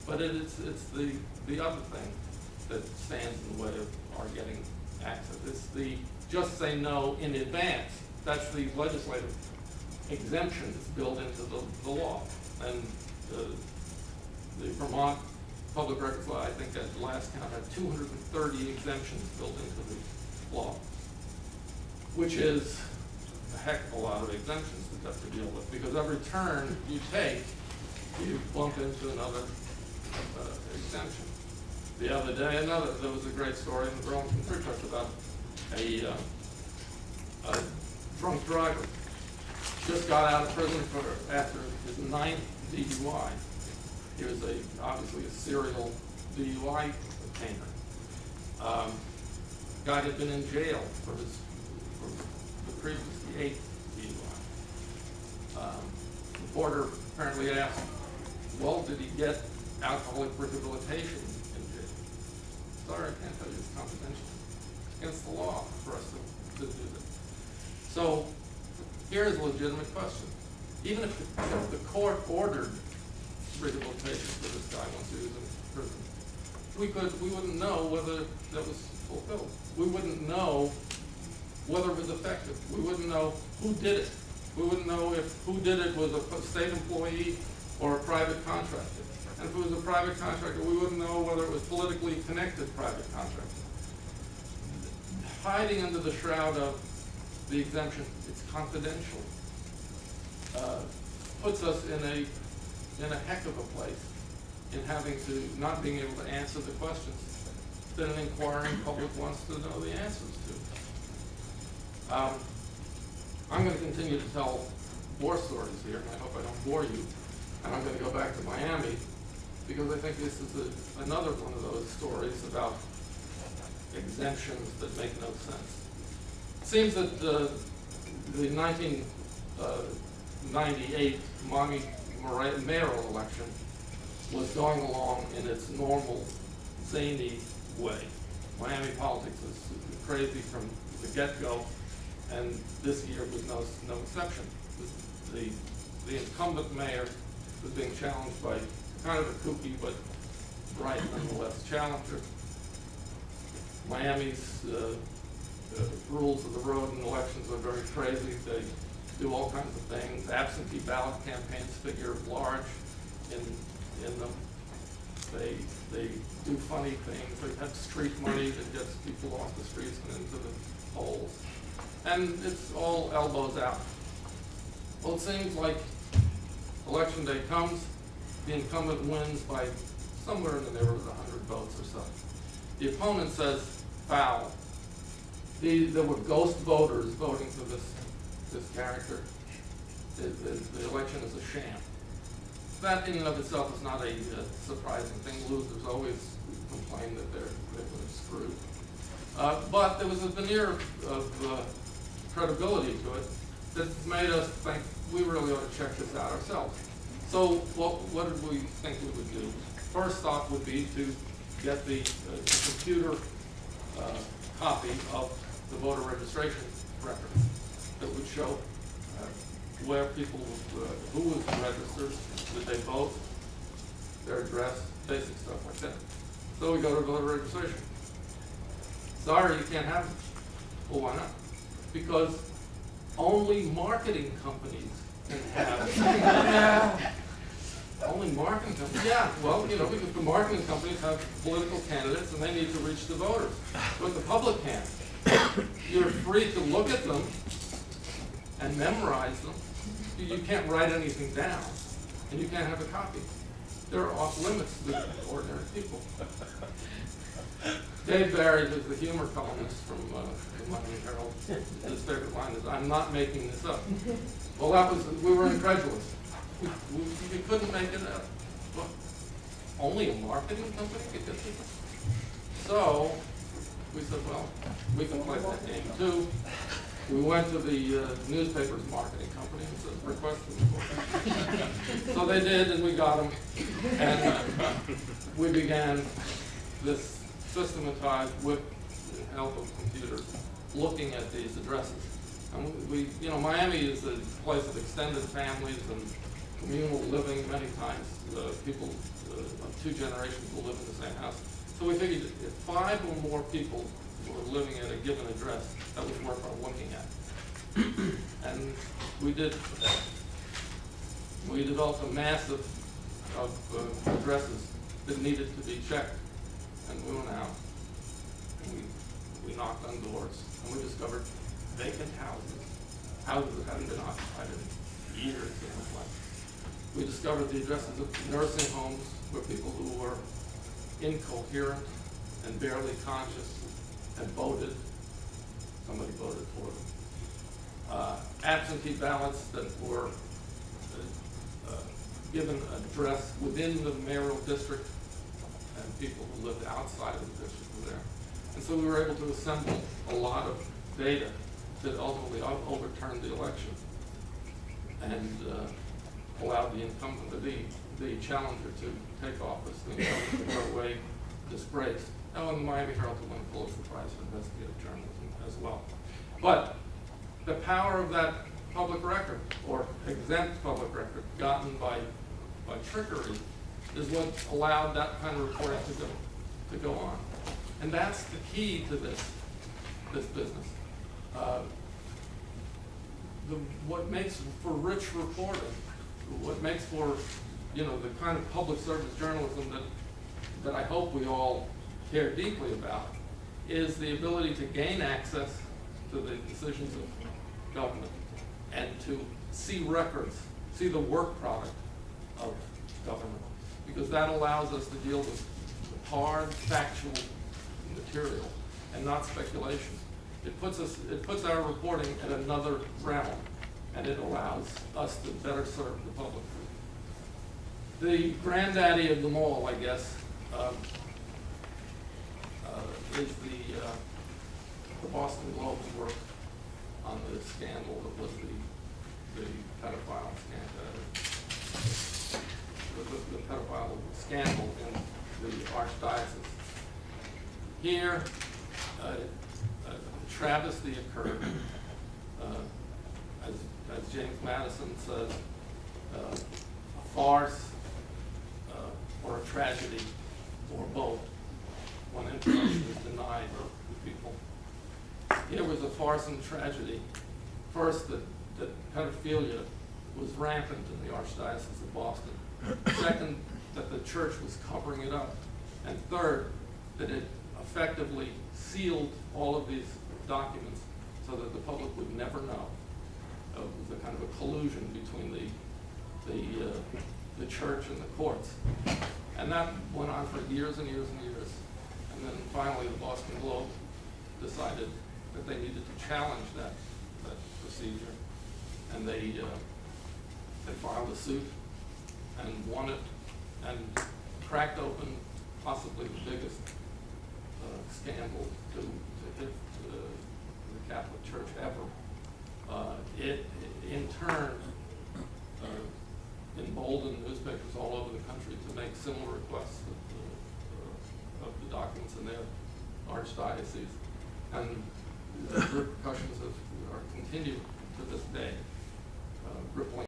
But it's the other thing that stands in the way of our getting access. It's the just say no in advance. That's the legislative exemption that's built into the law. And the Vermont Public Records Law, I think at the last count, had 230 exemptions built into the law, which is a heck of a lot of exemptions that you have to deal with, because every turn you take, you bump into another exemption. The other day, there was a great story in the Vermont Press about a drunk driver just got out of prison after his 9th DUI. He was obviously a serial DUI offender. Guy had been in jail for the previous, the 8th DUI. The reporter apparently asked, well, did he get alcoholic rehabilitation in jail? Sorry, I can't tell you, it's confidential. It's against the law for us to do that. So here's a legitimate question. Even if the court ordered rehabilitation for this guy once he was in prison, we wouldn't know whether that was fulfilled. We wouldn't know whether it was effective. We wouldn't know who did it. We wouldn't know if who did it was a state employee or a private contractor. And if it was a private contractor, we wouldn't know whether it was politically connected private contractor. Hiding under the shroud of the exemption, it's confidential, puts us in a heck of a place in having to, not being able to answer the questions that an inquiring public wants to know the answers to. I'm going to continue to tell war stories here, and I hope I don't bore you. And I'm going to go back to Miami, because I think this is another one of those stories about exemptions that make no sense. It seems that the 1998 Miami mayoral election was going along in its normal, zany way. Miami politics is crazy from the get-go, and this year was no exception. The incumbent mayor was being challenged by kind of a kooky but bright nonetheless challenger. Miami's rules of the road in elections are very crazy. They do all kinds of things. Absentee ballot campaigns figure large in them. They do funny things. They have street money that gets people off the streets and into the polls. And it's all elbows out. Well, it seems like election day comes, the incumbent wins by somewhere in the neighborhood of 100 votes or so. The opponent says foul. There were ghost voters voting for this character. The election is a sham. That in and of itself is not a surprising thing. Losers always complain that they've been screwed. But there was a veneer of credibility to it that made us think we really ought to check this out ourselves. So what did we think we would do? First thought would be to get the computer copy of the voter registration record that would show where people, who was registered, did they vote, their address, basic stuff like that. So we go to voter registration. Sorry, you can't have it. Well, why not? Because only marketing companies can have it. Only marketing companies? Yeah, well, because the marketing companies have political candidates and they need to reach the voters. But the public can't. You're free to look at them and memorize them. You can't write anything down, and you can't have a copy. They're off limits to ordinary people. Dave Barry, who's the humor columnist from the Miami Herald, his favorite line is, "I'm not making this up." Well, we were incredulous. We couldn't make it up. What? Only a marketing company could get people? So we said, well, we can play that game too. We went to the newspaper's marketing company and said, request them. So they did, and we got them. And we began this systematized, with the help of computers, looking at these addresses. And Miami is a place of extended families and communal living. Many times people of 2 generations will live in the same house. So we figured if 5 or more people were living at a given address, that was worth our looking at. And we developed a mass of addresses that needed to be checked. And we went out and we knocked on doors and we discovered vacant houses that hadn't been occupied in years in the place. We discovered the addresses of nursing homes where people who were incoherent and barely conscious had voted. Somebody voted for them. Absentee ballots that were given an address within the mayoral district, and people who lived outside of the district were there. And so we were able to assemble a lot of data that ultimately overturned the election and allowed the incumbent, the challenger, to take office. The incumbent were away disgraced. Oh, and the Miami Herald to win Pulitzer Prize for investigative journalism as well. But the power of that public record, or exempt public record, gotten by trickery, is what allowed that kind of reporting to go on. And that's the key to this business. What makes for rich reporting, what makes for the kind of public service journalism that I hope we all care deeply about, is the ability to gain access to the decisions of government and to see records, see the work product of government, because that allows us to deal with hard, factual material and not speculation. It puts our reporting in another realm, and it allows us to better serve the public. The granddaddy of them all, I guess, is the Boston Globe's work on the scandal that was the pedophile scandal, the pedophile scandal in the archdiocese. Here, a travesty occurred, as James Madison says, a farce or a tragedy or both, when information is denied to people. Here was a farce and tragedy. First, that pedophilia was rampant in the Archdiocese of Boston. Second, that the church was covering it up. And third, that it effectively sealed all of these documents so that the public would never know. It was a kind of a collusion between the church and the courts. And that went on for years and years and years. And then finally the Boston Globe decided that they needed to challenge that procedure. And they filed a suit and won it and cracked open possibly the biggest scandal to hit the Catholic Church ever. It in turn emboldened newspapers all over the country to make similar requests of the documents in their archdiocese, and the repercussions are continued to this day, rippling